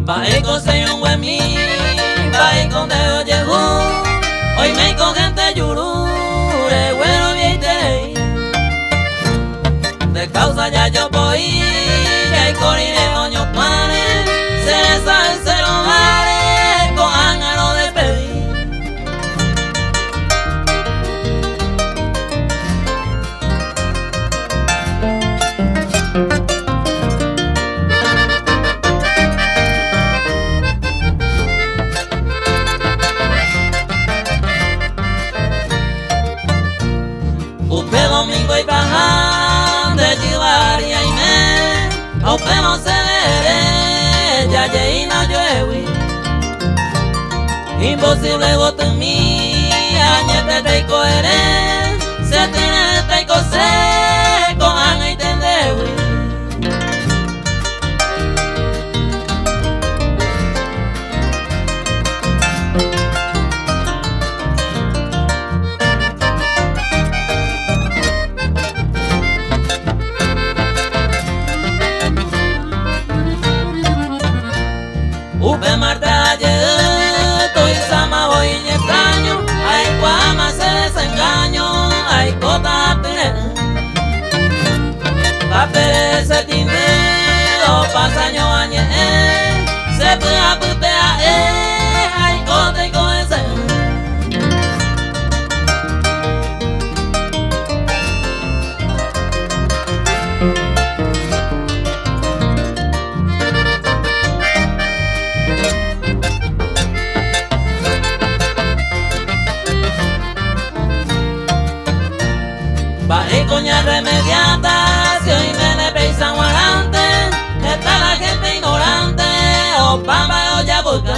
Baiko se un huemi, baiko de oyehu, hoy me con gente yuru, de güero vieite. De causa ya yo voy, que corri de oño pane, se sale se lo vale, con ángaro de pedir. Upe domingo y bajan de Chivaria y me, a upe no se veré, ya llegué no llueve. Imposible gote en mí, añete te coheré, se tiene te cose, con anga y tendewi. Upe Marta ayer, estoy sama voy y extraño, ay cuama se desengaño, ay cota tener. Papel se timbreo, pasaño añe, se puede putea, ay cota y coese. Baje coña remediata, si hoy me le peisan guarante, está la gente ignorante, o pamba o ya busca.